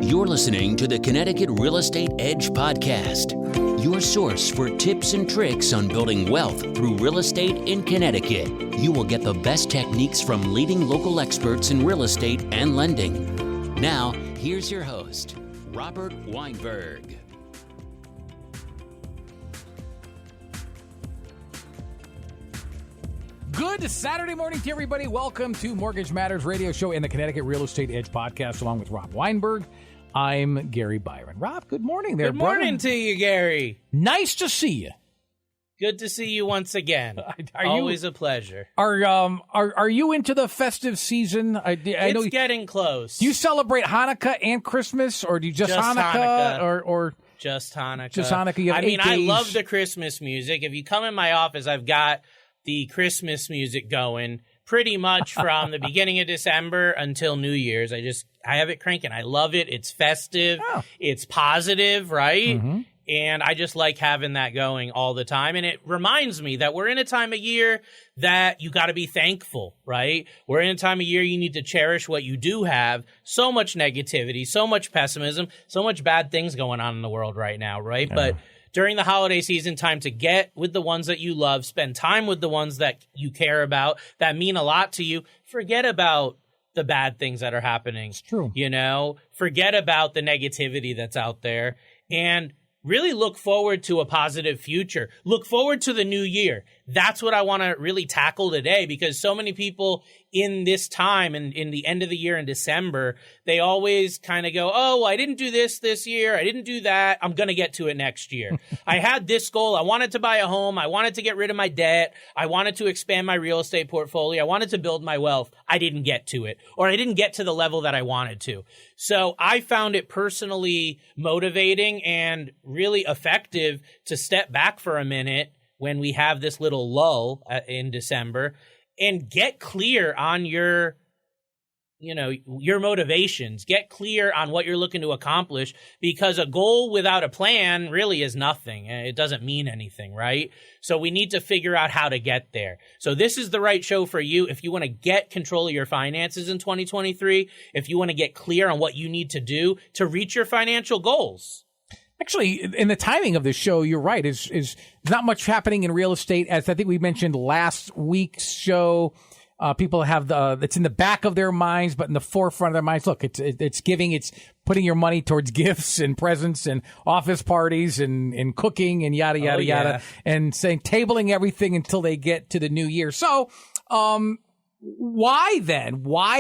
You're listening to the Connecticut Real Estate Edge podcast, your source for tips and tricks on building wealth through real estate in Connecticut. You will get the best techniques from leading local experts in real estate and lending. Now, here's your host, Robert Weinberg. Good Saturday morning to everybody. Welcome to Mortgage Matters radio show and the Connecticut Real Estate Edge podcast, along with Rob Weinberg. I'm Gary Byron. Rob, good morning there, Good morning to you, Gary. Nice to see you. Good to see you once again. Always a pleasure. Are you into the festive season? I know It's getting close. Do you celebrate Hanukkah and Christmas, or do you just Hanukkah. or Just Hanukkah. just Hanukkah? You have I mean, 8 I days. love the Christmas music. If you come in my office, I've got the Christmas music going pretty much from the beginning of December until New Year's. I have it cranking. I love it. It's festive. Oh. It's positive, right? Mm-hmm. And I just like having that going all the time. And it reminds me that we're in a time of year that you got to be thankful, right? We're in a time of year you need to cherish what you do have. So much negativity, so much pessimism, so much bad things going on in the world right now, right? But during the holiday season, time to get with the ones that you love, spend time with the ones that you care about, that mean a lot to you. Forget about the bad things that are happening. It's true. You know, forget about the negativity that's out there and really look forward to a positive future. Look forward to the new year. That's what I want to really tackle today, because so many people in this time and in the end of the year in December, they always kind of go, oh, I didn't do this year. I didn't do that. I'm going to get to it next year. I had this goal. I wanted to buy a home. I wanted to get rid of my debt. I wanted to expand my real estate portfolio. I wanted to build my wealth. I didn't get to it, or I didn't get to the level that I wanted to. So I found it personally motivating and really effective to step back for a minute when we have this little lull in December and get clear on your motivations. Get clear on what you're looking to accomplish, because a goal without a plan really is nothing. It doesn't mean anything, right? So we need to figure out how to get there. So this is the right show for you if you want to get control of your finances in 2023, if you want to get clear on what you need to do to reach your financial goals. Actually, in the timing of this show, you're right. Is not much happening in real estate, as I think we mentioned last week's show. People have it's in the back of their minds, but in the forefront of their minds. Look, it's giving, it's putting your money towards gifts and presents and office parties and cooking and yada yada yada, and saying tabling everything until they get to the new year. So, why then? Why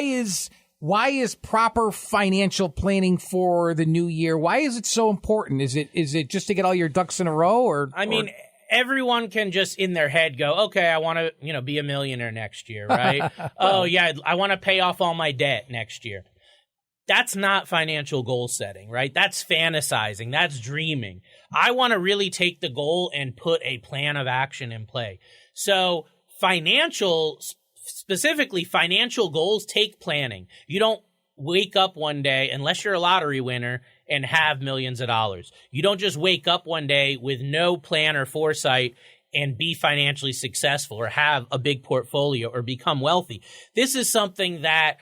is proper financial planning for the new year? Why is it so important? Is it just to get all your ducks in a row, or? I mean, everyone can just in their head go, okay, I want to, be a millionaire next year, right? Oh yeah, I want to pay off all my debt next year. That's not financial goal setting, right? That's fantasizing. That's dreaming. I want to really take the goal and put a plan of action in play. So specifically, financial goals take planning. You don't wake up one day, unless you're a lottery winner, and have millions of dollars. You don't just wake up one day with no plan or foresight and be financially successful or have a big portfolio or become wealthy. This is something that,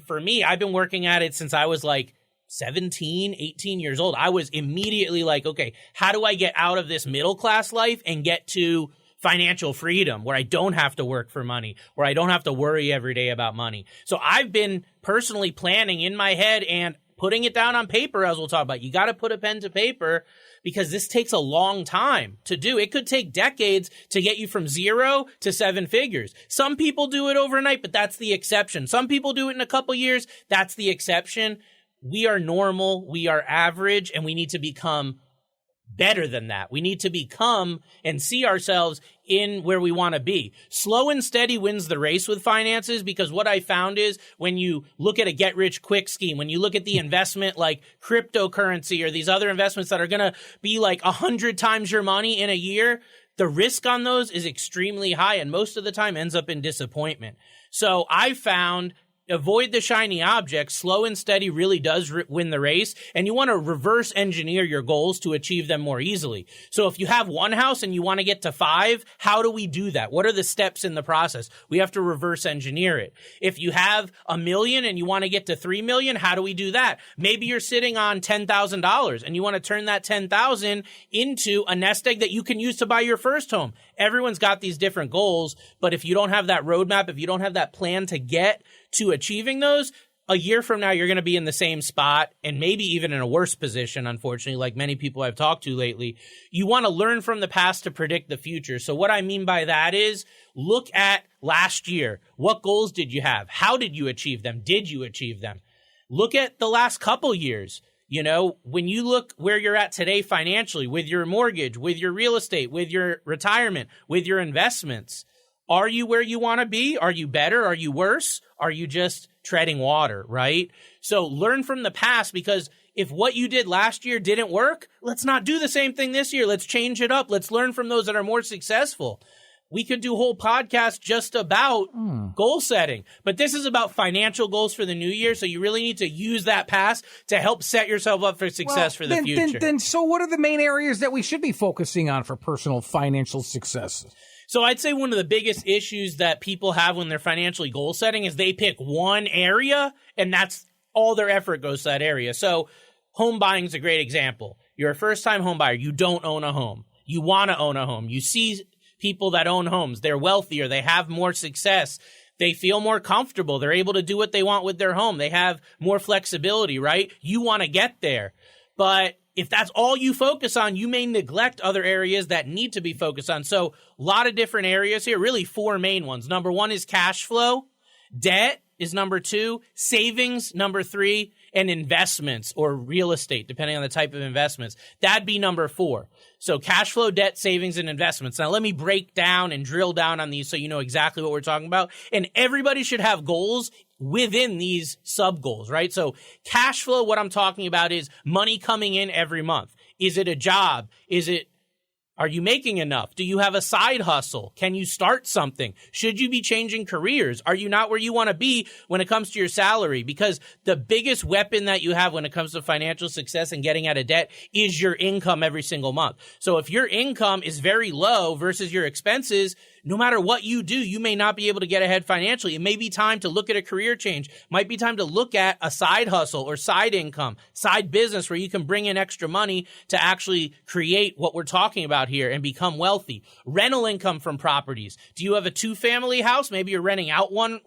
for me, I've been working at it since I was like 17, 18 years old. I was immediately like, okay, how do I get out of this middle class life and get to financial freedom where I don't have to work for money, where I don't have to worry every day about money? So I've been personally planning in my head and putting it down on paper, as we'll talk about. You got to put a pen to paper, because this takes a long time to do. It could take decades to get you from 0 to 7 figures. Some people do it overnight, but that's the exception. Some people do it in a couple years. That's the exception. We are normal. We are average, and we need to become better than that. We need to become and see ourselves in where we want to be. Slow and steady wins the race with finances, because what I found is when you look at a get-rich-quick scheme, when you look at the investment like cryptocurrency or these other investments that are going to be like 100 times your money in a year, the risk on those is extremely high and most of the time ends up in disappointment. So I found avoid the shiny object. Slow and steady really does win the race, and you want to reverse engineer your goals to achieve them more easily. So if you have one house and you want to get to 5, how do we do that? What are the steps in the process? We have to reverse engineer it. If you have $1 million and you want to get to 3 million, how do we do that? Maybe you're sitting on $10,000 and you want to turn that $10,000 into a nest egg that you can use to buy your first home. Everyone's got these different goals, but if you don't have that roadmap, if you don't have that plan to get to achieving those, a year from now, you're going to be in the same spot and maybe even in a worse position, unfortunately, like many people I've talked to lately. You want to learn from the past to predict the future. So what I mean by that is look at last year. What goals did you have? How did you achieve them? Did you achieve them? Look at the last couple years. You know, when you look where you're at today financially, with your mortgage, with your real estate, with your retirement, with your investments, are you where you want to be? Are you better? Are you worse? Are you just treading water, right? So learn from the past, because if what you did last year didn't work, let's not do the same thing this year. Let's change it up. Let's learn from those that are more successful. We could do whole podcasts just about goal setting, but this is about financial goals for the new year. So you really need to use that past to help set yourself up for success for the future. So what are the main areas that we should be focusing on for personal financial success? So I'd say one of the biggest issues that people have when they're financially goal setting is they pick one area and that's all their effort goes to that area. So home buying is a great example. You're a first-time home buyer. You don't own a home. You want to own a home. You see people that own homes. They're wealthier. They have more success. They feel more comfortable. They're able to do what they want with their home. They have more flexibility, right? You want to get there. But if that's all you focus on, you may neglect other areas that need to be focused on. So a lot of different areas here, really 4 main ones. Number 1 is cash flow. Debt is number 2. Savings, number 3. And investments or real estate, depending on the type of investments. That'd be number 4. So cash flow, debt, savings, and investments. Now let me break down and drill down on these so you know exactly what we're talking about. And everybody should have goals within these sub goals, right? So cash flow, what I'm talking about is money coming in every month. Is it a job? Are you making enough? Do you have a side hustle? Can you start something? Should you be changing careers? Are you not where you want to be when it comes to your salary? Because the biggest weapon that you have when it comes to financial success and getting out of debt is your income every single month. So if your income is very low versus your expenses, no matter what you do, you may not be able to get ahead financially. It may be time to look at a career change. Might be time to look at a side hustle or side income, side business where you can bring in extra money to actually create what we're talking about here and become wealthy. Rental income from properties. Do you have a 2-family house? Maybe you're renting out one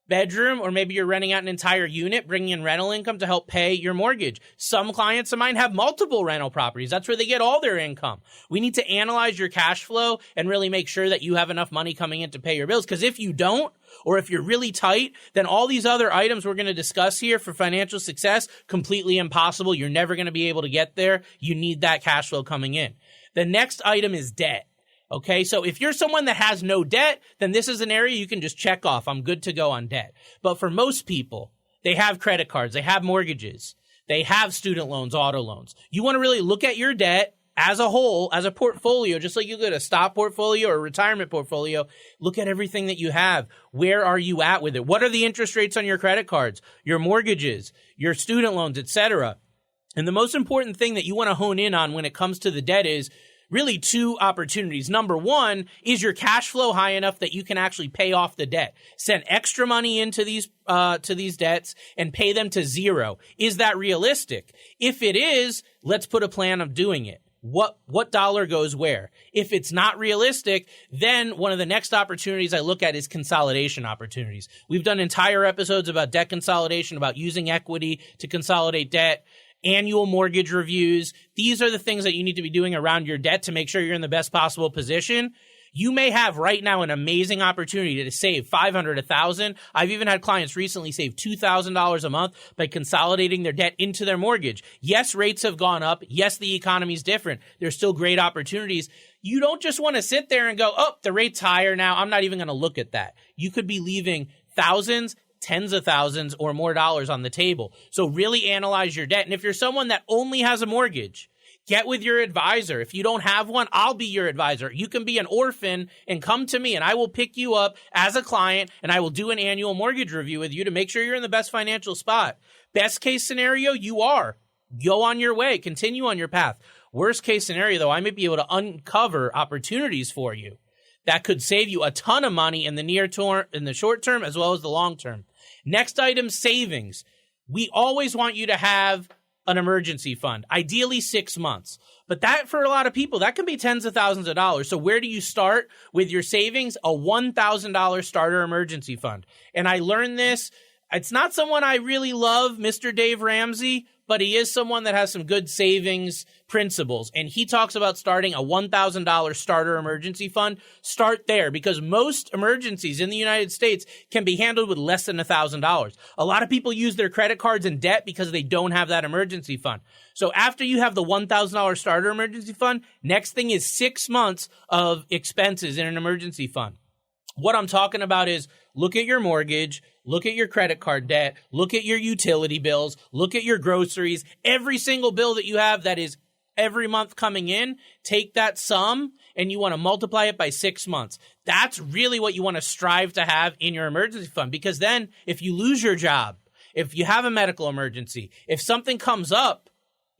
bedroom, or maybe you're renting out an entire unit, bringing in rental income to help pay your mortgage. Some clients of mine have multiple rental properties. That's where they get all their income. We need to analyze your cash flow and really make sure that you have enough money coming in to pay your bills. Because if you don't, or if you're really tight, then all these other items we're going to discuss here for financial success, completely impossible. You're never going to be able to get there. You need that cash flow coming in. The next item is debt. Okay, so if you're someone that has no debt, then this is an area you can just check off. I'm good to go on debt. But for most people, they have credit cards, they have mortgages, they have student loans, auto loans. You want to really look at your debt as a whole, as a portfolio, just like you look at a stock portfolio or a retirement portfolio. Look at everything that you have. Where are you at with it? What are the interest rates on your credit cards, your mortgages, your student loans, etc.? And the most important thing that you want to hone in on when it comes to the debt is really 2 opportunities. Number 1, is your cash flow high enough that you can actually pay off the debt? Send extra money into these debts and pay them to 0. Is that realistic? If it is, let's put a plan of doing it. What dollar goes where? If it's not realistic, then one of the next opportunities I look at is consolidation opportunities. We've done entire episodes about debt consolidation, about using equity to consolidate debt. Annual mortgage reviews. These are the things that you need to be doing around your debt to make sure you're in the best possible position. You may have right now an amazing opportunity to save $500, $1,000. I've even had clients recently save $2,000 a month by consolidating their debt into their mortgage. Yes, rates have gone up. Yes, the economy is different. There's still great opportunities. You don't just want to sit there and go, oh, the rate's higher now. I'm not even going to look at that. You could be leaving thousands, tens of thousands or more dollars on the table. So really analyze your debt. And if you're someone that only has a mortgage, Get with your advisor. If you don't have one, I'll be your advisor. You can be an orphan and come to me, and I will pick you up as a client, and I will do an annual mortgage review with you to make sure you're in the best financial spot. Best case scenario, you are. Go on your way. Continue on your path. Worst case scenario, though, I may be able to uncover opportunities for you that could save you a ton of money in the short term as well as the long term. Next item, savings. We always want you to have an emergency fund, ideally 6 months. But that, for a lot of people, that can be tens of thousands of dollars. So where do you start with your savings? A $1,000 starter emergency fund. And I learned this. It's not someone I really love, Mr. Dave Ramsey, but he is someone that has some good savings principles. And he talks about starting a $1,000 starter emergency fund. Start there, because most emergencies in the United States can be handled with less than $1,000. A lot of people use their credit cards in debt because they don't have that emergency fund. So after you have the $1,000 starter emergency fund, next thing is 6 months of expenses in an emergency fund. What I'm talking about is look at your mortgage, look at your credit card debt, look at your utility bills, look at your groceries, every single bill that you have that is every month coming in, take that sum and you want to multiply it by 6 months. That's really what you want to strive to have in your emergency fund, because then if you lose your job, if you have a medical emergency, if something comes up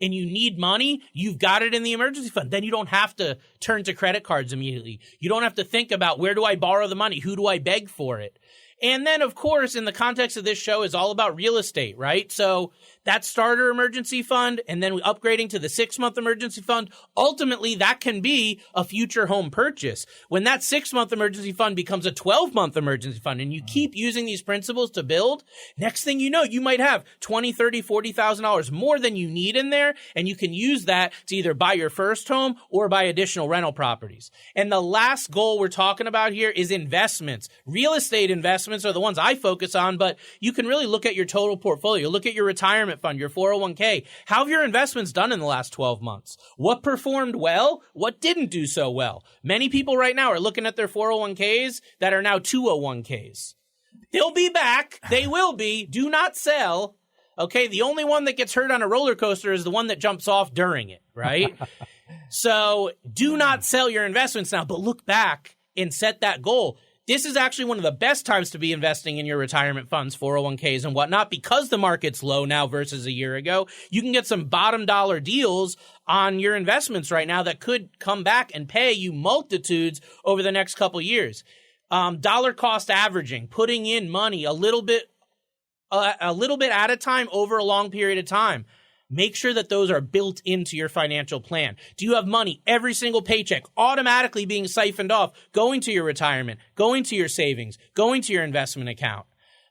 and you need money, you've got it in the emergency fund. Then you don't have to turn to credit cards immediately. You don't have to think about, where do I borrow the money? Who do I beg for it? And then, of course, in the context of this show is all about real estate, right? So that starter emergency fund, and then upgrading to the 6-month emergency fund, ultimately that can be a future home purchase. When that 6-month emergency fund becomes a 12-month emergency fund, and you keep using these principles to build, next thing you know, you might have $20,000, $30,000, $40,000 more than you need in there, and you can use that to either buy your first home or buy additional rental properties. And the last goal we're talking about here is investments. Real estate investments are the ones I focus on, but you can really look at your total portfolio. Look at your retirement fund, your 401k. How have your investments done in the last 12 months? What performed well? What didn't do so well? Many people right now are looking at their 401ks that are now 201ks. They'll be back. They will be. Do not sell. Okay, the only one that gets hurt on a roller coaster is the one that jumps off during it, right? So do not sell your investments now, but look back and set that goal. This is actually one of the best times to be investing in your retirement funds, 401ks and whatnot, because the market's low now versus a year ago. You can get some bottom dollar deals on your investments right now that could come back and pay you multitudes over the next couple years. Dollar cost averaging, putting in money a little bit at a time over a long period of time. Make sure that those are built into your financial plan. Do you have money, every single paycheck, automatically being siphoned off, going to your retirement, going to your savings, going to your investment account?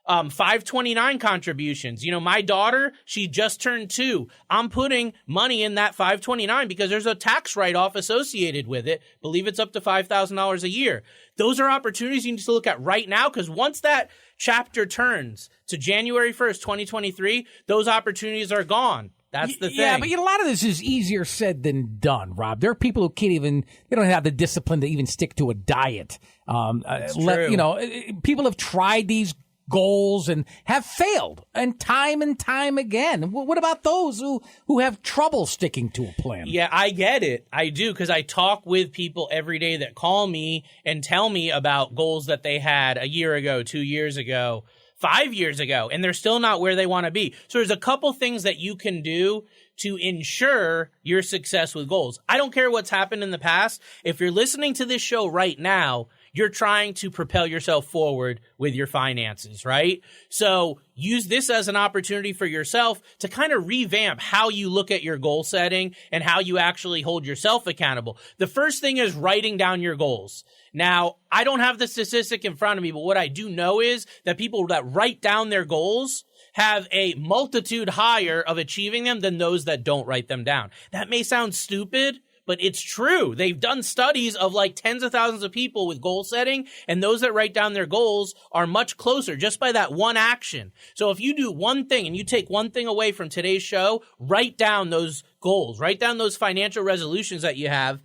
529 contributions. You know, my daughter, she just turned 2. I'm putting money in that 529 because there's a tax write-off associated with it. I believe it's up to $5,000 a year. Those are opportunities you need to look at right now, because once that chapter turns to January 1st, 2023, those opportunities are gone. That's the thing. Yeah, but a lot of this is easier said than done, Rob. There are people who they don't have the discipline to even stick to a diet. That's true. People have tried these goals and have failed, and time again. What about those who have trouble sticking to a plan? Yeah, I get it. I do, because I talk with people every day that call me and tell me about goals that they had a year ago, 2 years ago, 5 years ago, and they're still not where they want to be. So there's a couple things that you can do to ensure your success with goals. I don't care what's happened in the past. If you're listening to this show right now, you're trying to propel yourself forward with your finances, right? So use this as an opportunity for yourself to kind of revamp how you look at your goal setting and how you actually hold yourself accountable. The first thing is writing down your goals. Now, I don't have the statistic in front of me, but what I do know is that people that write down their goals have a multitude higher of achieving them than those that don't write them down. That may sound stupid, but it's true. They've done studies of like tens of thousands of people with goal setting, and those that write down their goals are much closer just by that one action. So if you do one thing and you take one thing away from today's show, write down those goals, write down those financial resolutions that you have,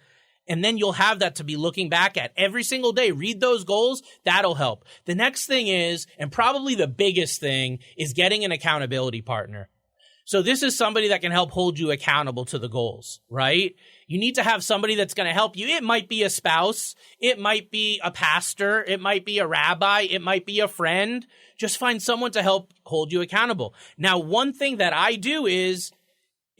and then you'll have that to be looking back at every single day. Read those goals. That'll help. The next thing is, and probably the biggest thing, is getting an accountability partner. So this is somebody that can help hold you accountable to the goals, right? You need to have somebody that's going to help you. It might be a spouse. It might be a pastor. It might be a rabbi. It might be a friend. Just find someone to help hold you accountable. Now, one thing that I do is,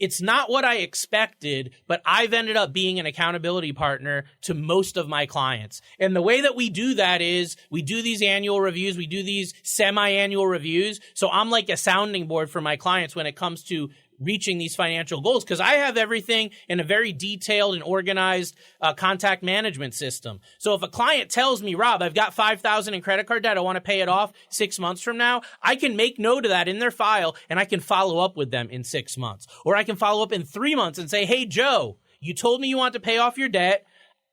it's not what I expected, but I've ended up being an accountability partner to most of my clients. And the way that we do that is we do these annual reviews. We do these semi-annual reviews. So I'm like a sounding board for my clients when it comes to reaching these financial goals, because I have everything in a very detailed and organized contact management system. So if a client tells me, Rob, I've got $5,000 in credit card debt, I want to pay it off 6 months from now, I can make note of that in their file and I can follow up with them in 6 months. Or I can follow up in 3 months and say, hey, Joe, you told me you want to pay off your debt.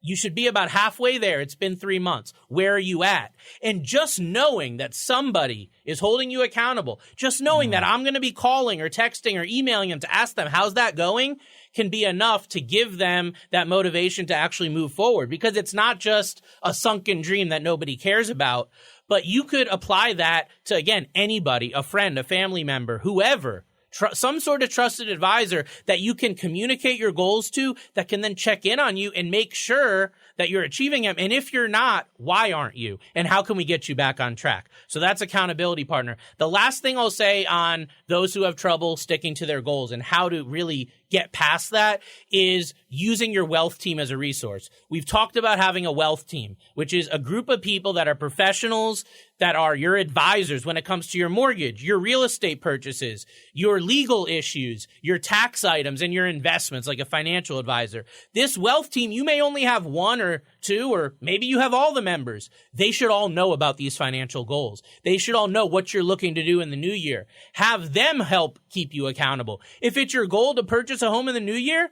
You should be about halfway there. It's been 3 months. Where are you at? And just knowing that somebody is holding you accountable, just knowing that I'm going to be calling or texting or emailing them to ask them, how's that going, can be enough to give them that motivation to actually move forward. Because it's not just a sunken dream that nobody cares about, but you could apply that to, again, anybody, a friend, a family member, whoever. Some sort of trusted advisor that you can communicate your goals to, that can then check in on you and make sure that you're achieving them. And if you're not, why aren't you? And how can we get you back on track? So that's accountability partner. The last thing I'll say on those who have trouble sticking to their goals and how to really get past that is using your wealth team as a resource. We've talked about having a wealth team, which is a group of people that are professionals, that are your advisors when it comes to your mortgage, your real estate purchases, your legal issues, your tax items, and your investments, like a financial advisor. This wealth team, you may only have one or two, or maybe you have all the members. They should all know about these financial goals. They should all know what you're looking to do in the new year. Have them help keep you accountable. If it's your goal to purchase a home in the new year,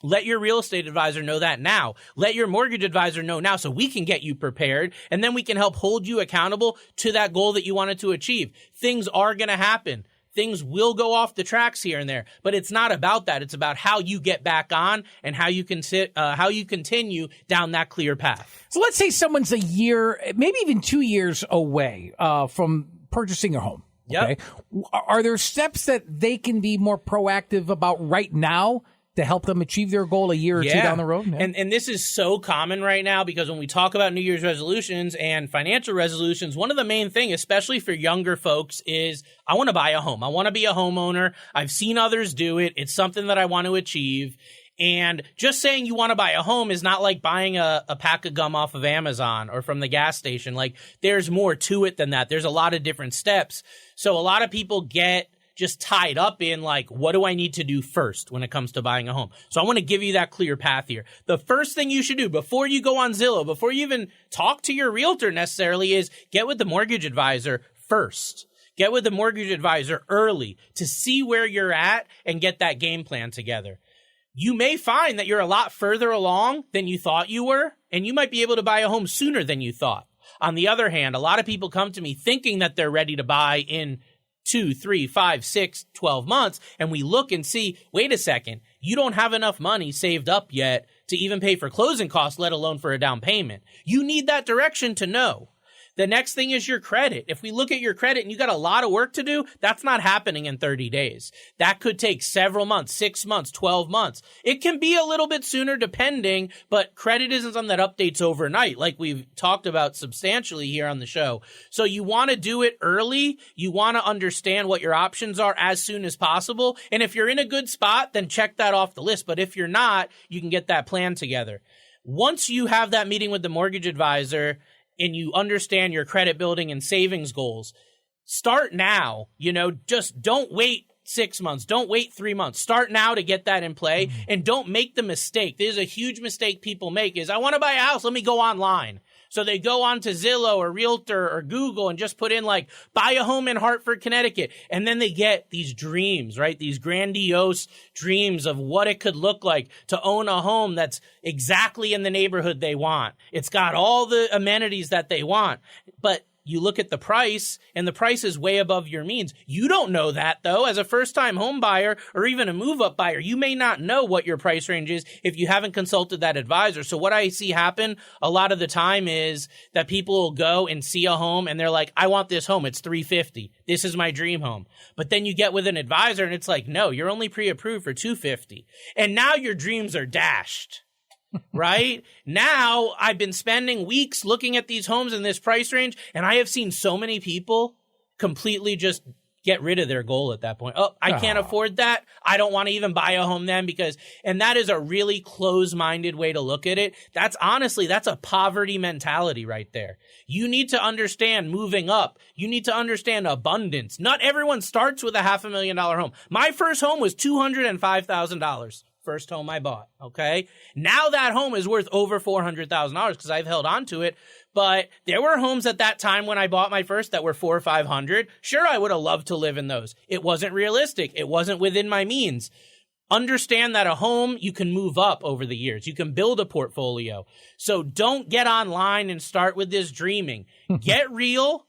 let your real estate advisor know that now. Let your mortgage advisor know now, so we can get you prepared, and then we can help hold you accountable to that goal that you wanted to achieve. Things are going to happen. Things will go off the tracks here and there, but it's not about that. It's about how you get back on and how you continue down that clear path. So let's say someone's a year, maybe even 2 years away from purchasing a home. Okay? Yep. Are there steps that they can be more proactive about right now to help them achieve their goal a year or two down the road? Yeah. And this is so common right now, because when we talk about New Year's resolutions and financial resolutions, one of the main things, especially for younger folks, is I want to buy a home. I want to be a homeowner. I've seen others do it. It's something that I want to achieve. And just saying you want to buy a home is not like buying a pack of gum off of Amazon or from the gas station. Like, there's more to it than that. There's a lot of different steps. So a lot of people get just tied up in, like, what do I need to do first when it comes to buying a home? So I want to give you that clear path here. The first thing you should do before you go on Zillow, before you even talk to your realtor necessarily, is get with the mortgage advisor first. Get with the mortgage advisor early to see where you're at and get that game plan together. You may find that you're a lot further along than you thought you were, and you might be able to buy a home sooner than you thought. On the other hand, a lot of people come to me thinking that they're ready to buy in 2, 3, 5, 6, 12 months, and we look and see, wait a second, you don't have enough money saved up yet to even pay for closing costs, let alone for a down payment. You need that direction to know. The next thing is your credit. If we look at your credit and you got a lot of work to do, that's not happening in 30 days. That could take several months, 6 months, 12 months. It can be a little bit sooner depending, but credit isn't something that updates overnight, like we've talked about substantially here on the show. So you want to do it early. You want to understand what your options are as soon as possible. And if you're in a good spot, then check that off the list. But if you're not, you can get that plan together. Once you have that meeting with the mortgage advisor and you understand your credit building and savings goals, start now. Just don't wait 6 months. Don't wait 3 months. Start now to get that in play, and don't make the mistake. There's a huge mistake people make is, I want to buy a house. Let me go online. So they go on to Zillow or Realtor or Google and just put in, like, buy a home in Hartford, Connecticut. And then they get these dreams, right? These grandiose dreams of what it could look like to own a home that's exactly in the neighborhood they want. It's got all the amenities that they want. But you look at the price, and the price is way above your means. You don't know that, though. As a first-time home buyer or even a move-up buyer, you may not know what your price range is if you haven't consulted that advisor. So what I see happen a lot of the time is that people will go and see a home, and they're like, I want this home. It's $350. This is my dream home. But then you get with an advisor, and it's like, no, you're only pre-approved for $250. And now your dreams are dashed. Right? Now I've been spending weeks looking at these homes in this price range, and I have seen so many people completely just get rid of their goal at that point. Oh, I can't afford that. I don't want to even buy a home then and that is a really close-minded way to look at it. That's a poverty mentality right there. You need to understand moving up. You need to understand abundance. Not everyone starts with a $500,000 home. My first home was $205,000. First home I bought, okay? Now that home is worth over $400,000 because I've held on to it. But there were homes at that time when I bought my first that were $400,000 or $500,000. Sure, I would have loved to live in those. It wasn't realistic. It wasn't within my means. Understand that a home, you can move up over the years. You can build a portfolio. So don't get online and start with this dreaming. Get real,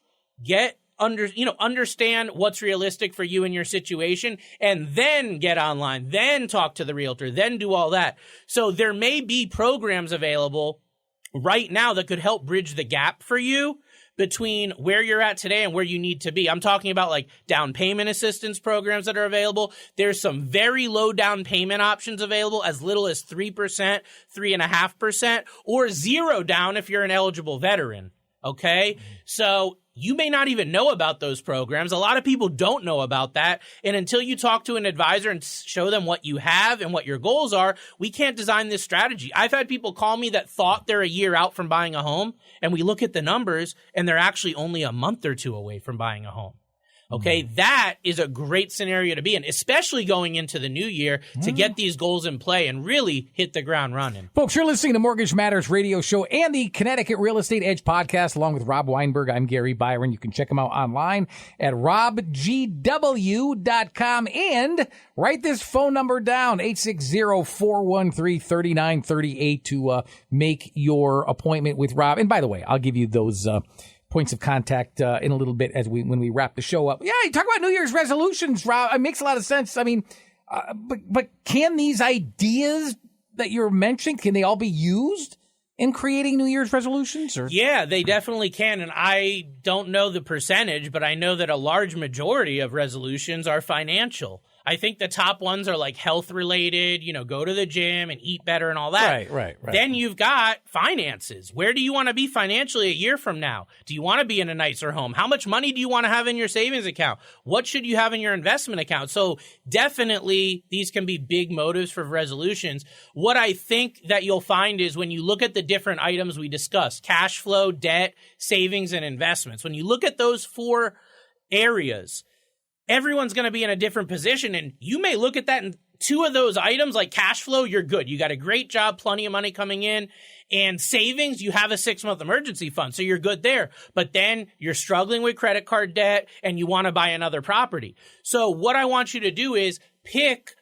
understand what's realistic for you and your situation, and then get online, then talk to the realtor, then do all that. So there may be programs available right now that could help bridge the gap for you between where you're at today and where you need to be. I'm talking about like down payment assistance programs that are available. There's some very low down payment options available, as little as 3%, 3.5%, or 0 down if you're an eligible veteran. Okay? So you may not even know about those programs. A lot of people don't know about that. And until you talk to an advisor and show them what you have and what your goals are, we can't design this strategy. I've had people call me that thought they're a year out from buying a home, and we look at the numbers and they're actually only a month or two away from buying a home. Okay, that is a great scenario to be in, especially going into the new year to get these goals in play and really hit the ground running. Folks, you're listening to Mortgage Matters Radio Show and the Connecticut Real Estate Edge podcast, along with Rob Weinberg. I'm Gary Byron. You can check him out online at robgw.com and write this phone number down, 860-413-3938 to make your appointment with Rob. And by the way, I'll give you those points of contact in a little bit when we wrap the show up. Yeah, you talk about New Year's resolutions, Rob. It makes a lot of sense. I mean, but can these ideas that you're mentioning, can they all be used in creating New Year's resolutions? Or? Yeah, they definitely can. And I don't know the percentage, but I know that a large majority of resolutions are financial. I think the top ones are like health related, go to the gym and eat better and all that. Right. Then you've got finances. Where do you want to be financially a year from now? Do you want to be in a nicer home? How much money do you want to have in your savings account? What should you have in your investment account? So definitely these can be big motives for resolutions. What I think that you'll find is when you look at the different items we discussed, cash flow, debt, savings, and investments, when you look at those 4 areas, everyone's going to be in a different position, and you may look at that and 2 of those items, like cash flow, you're good. You got a great job, plenty of money coming in, and savings, you have a 6-month emergency fund, so you're good there. But then you're struggling with credit card debt, and you want to buy another property. So what I want you to do is pick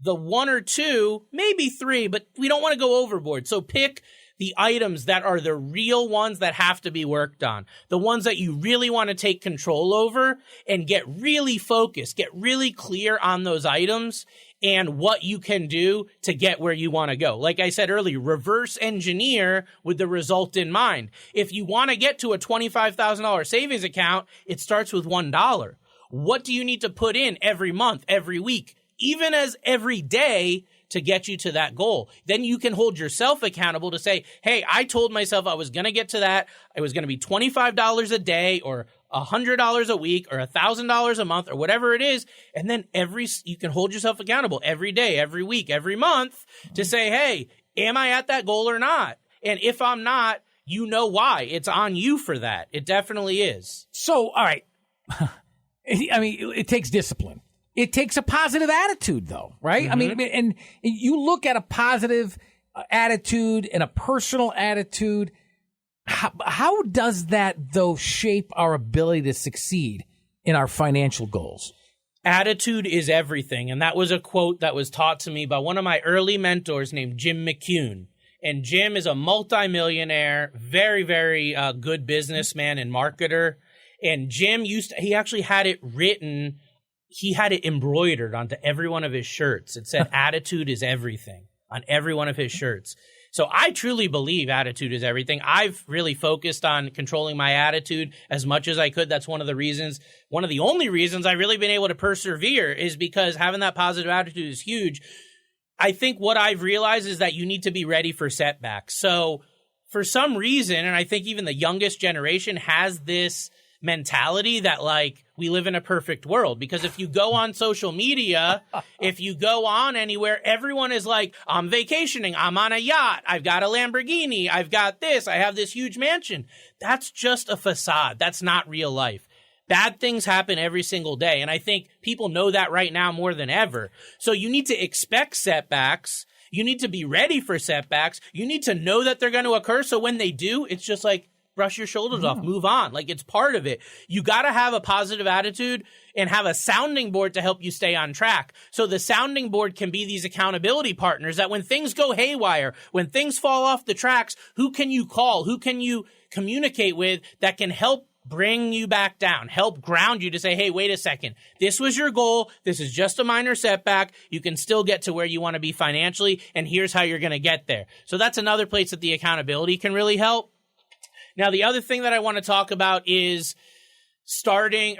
the 1 or 2, maybe 3, but we don't want to go overboard. So pick the items that are the real ones that have to be worked on, the ones that you really want to take control over, and get really focused, get really clear on those items and what you can do to get where you want to go. Like I said earlier, reverse engineer with the result in mind. If you want to get to a $25,000 savings account, it starts with $1. What do you need to put in every month, every week, even as every day, to get you to that goal? Then you can hold yourself accountable to say, hey, I told myself I was going to get to that. It was going to be $25 a day or $100 a week or $1,000 a month or whatever it is. And then you can hold yourself accountable every day, every week, every month to say, hey, am I at that goal or not? And if I'm not, you know why. It's on you for that. It definitely is. So, all right. I mean, it takes discipline. It takes a positive attitude, though, right? Mm-hmm. I mean, and you look at a positive attitude and a personal attitude. How does that, though, shape our ability to succeed in our financial goals? Attitude is everything. And that was a quote that was taught to me by one of my early mentors named Jim McCune. And Jim is a multimillionaire, very, very good businessman and marketer. And Jim he actually had it written, he had it embroidered onto every one of his shirts. It said, attitude is everything on every one of his shirts. So I truly believe attitude is everything. I've really focused on controlling my attitude as much as I could. That's one of the only reasons I've really been able to persevere is because having that positive attitude is huge. I think what I've realized is that you need to be ready for setbacks. So for some reason, and I think even the youngest generation has this mentality that like we live in a perfect world, because if you go on social media, if you go on anywhere, everyone is like, I'm vacationing, I'm on a yacht, I've got a Lamborghini, I've got this, I have this huge mansion. That's just a facade. That's not real life. Bad things happen every single day. And I think people know that right now more than ever. So you need to expect setbacks. You need to be ready for setbacks. You need to know that they're going to occur. So when they do, it's just like, brush your shoulders off, move on. Like it's part of it. You got to have a positive attitude and have a sounding board to help you stay on track. So the sounding board can be these accountability partners that when things go haywire, when things fall off the tracks, who can you call? Who can you communicate with that can help bring you back down, help ground you to say, hey, wait a second. This was your goal. This is just a minor setback. You can still get to where you want to be financially. And here's how you're going to get there. So that's another place that the accountability can really help. Now, the other thing that I want to talk about is stopping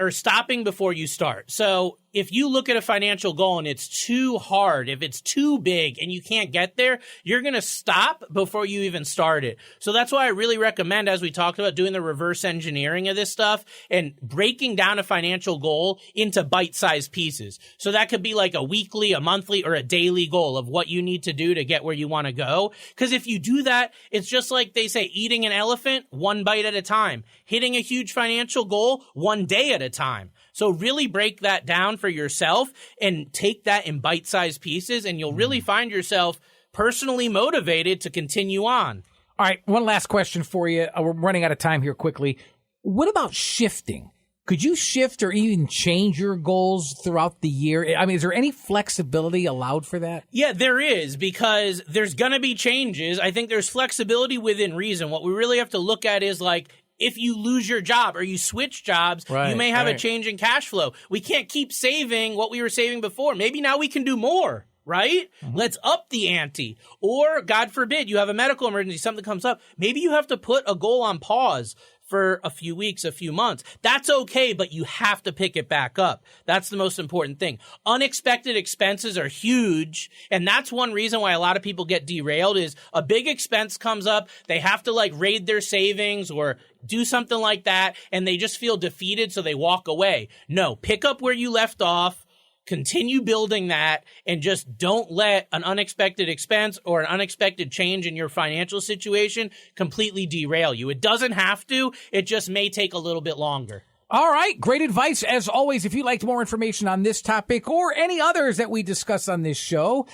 before you start. So if you look at a financial goal and it's too hard, if it's too big and you can't get there, you're going to stop before you even start it. So that's why I really recommend, as we talked about, doing the reverse engineering of this stuff and breaking down a financial goal into bite-sized pieces. So that could be like a weekly, a monthly, or a daily goal of what you need to do to get where you want to go. Because if you do that, it's just like they say, eating an elephant one bite at a time, hitting a huge financial goal one day at a time. So really break that down for yourself and take that in bite-sized pieces, and you'll really find yourself personally motivated to continue on. All right, one last question for you. We're running out of time here quickly. What about shifting? Could you shift or even change your goals throughout the year? I mean, is there any flexibility allowed for that? Yeah, there is, because there's going to be changes. I think there's flexibility within reason. What we really have to look at is like, if you lose your job or you switch jobs, you may have a change in cash flow. We can't keep saving what we were saving before. Maybe now we can do more, right? Mm-hmm. Let's up the ante. Or, God forbid, you have a medical emergency, something comes up. Maybe you have to put a goal on pause for a few weeks, a few months. That's okay, but you have to pick it back up. That's the most important thing. Unexpected expenses are huge, and that's one reason why a lot of people get derailed is a big expense comes up, they have to like raid their savings or do something like that, and they just feel defeated, so they walk away. No, pick up where you left off. Continue building that, and just don't let an unexpected expense or an unexpected change in your financial situation completely derail you. It doesn't have to. It just may take a little bit longer. All right. Great advice. As always, if you'd like more information on this topic or any others that we discuss on this show,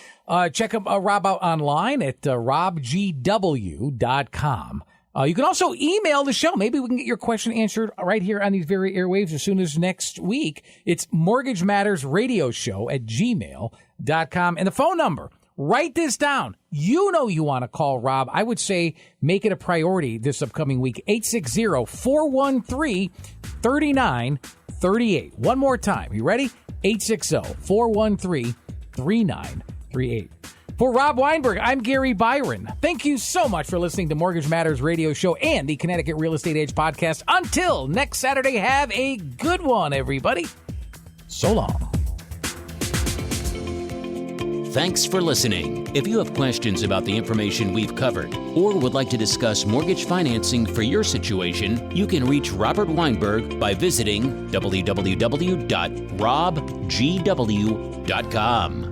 check Rob out online at robgw.com. You can also email the show. Maybe we can get your question answered right here on these very airwaves as soon as next week. It's Mortgage Matters Radio Show at gmail.com. And the phone number, write this down. You know you want to call Rob. I would say make it a priority this upcoming week. 860-413-3938. One more time. You ready? 860-413-3938. For Rob Weinberg, I'm Gary Byron. Thank you so much for listening to Mortgage Matters Radio Show and the Connecticut Real Estate Edge podcast. Until next Saturday, have a good one, everybody. So long. Thanks for listening. If you have questions about the information we've covered or would like to discuss mortgage financing for your situation, you can reach Robert Weinberg by visiting www.robgw.com.